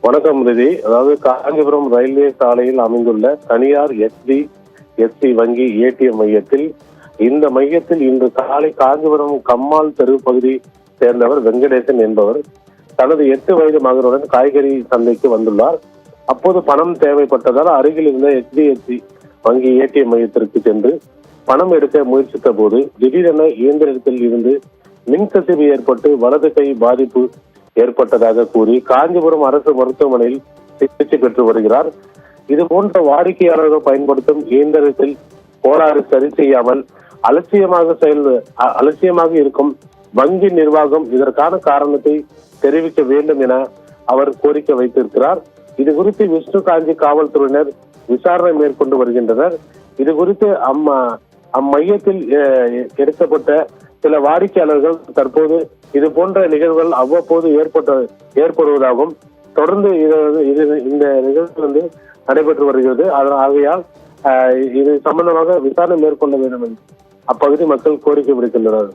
வணக்கம் ரிதி. அதாவது காஞ்சிபுரம் ரயில்வே சாலையில் அமைந்துள்ள தனியார் எஸ்சி வங்கி ஏடிஎம் மையத்தில் இந்த மையத்தில் இன்று காலை காஞ்சிபுரம் கம்மால் தெரு பகுதி சேர்ந்தவர் வெங்கடேசன் என்பவர் தனது 8 வயது மகனுடன் காய்கறி சந்தைக்கு வந்துள்ளார். அப்போது பணம் தேவைப்பட்டதால் அருகில் இருந்த HDFC வங்கி ஏடிஎம் மையத்திற்கு சென்று பணம் எடுக்க முயற்சித்த போது திடீரென இயந்திரத்தில் இருந்து மின்கசிவு ஏற்பட்டு வலது கை பாதிப்பு ஏற்பட்டதாக கூறி காஞ்சிபுரம் அரசு மருத்துவமனையில் சிகிச்சை பெற்று வருகிறார். இது போன்ற வாடிக்கையாளர்கள் பயன்படுத்தும் இயந்திரத்தில் கோளாறு சரி செய்யாமல் அலட்சியமாக இருக்கும் வங்கி நிர்வாகம் இதற்கான காரணத்தை தெரிவிக்க வேண்டும் என அவர் கோரிக்கை வைத்திருக்கிறார். இது குறித்து விஷ்ணு காஞ்சி காவல்துறையினர் விசாரணை மேற்கொண்டு வருகின்றனர். இது குறித்து அம்மையத்தில் எடுக்கப்பட்ட சில வாடிக்கையாளர்கள் தற்போது இது போன்ற நிகழ்வுகள் அவ்வப்போது ஏற்படுவதாகவும் தொடர்ந்து இந்த நிகழ்வு நடைபெற்று வருகிறது. ஆகையால் இது சம்பந்தமாக விசாரணை மேற்கொள்ள வேண்டும் என்று அப்பகுதி மக்கள் கோரிக்கை விடுக்கின்றனர்.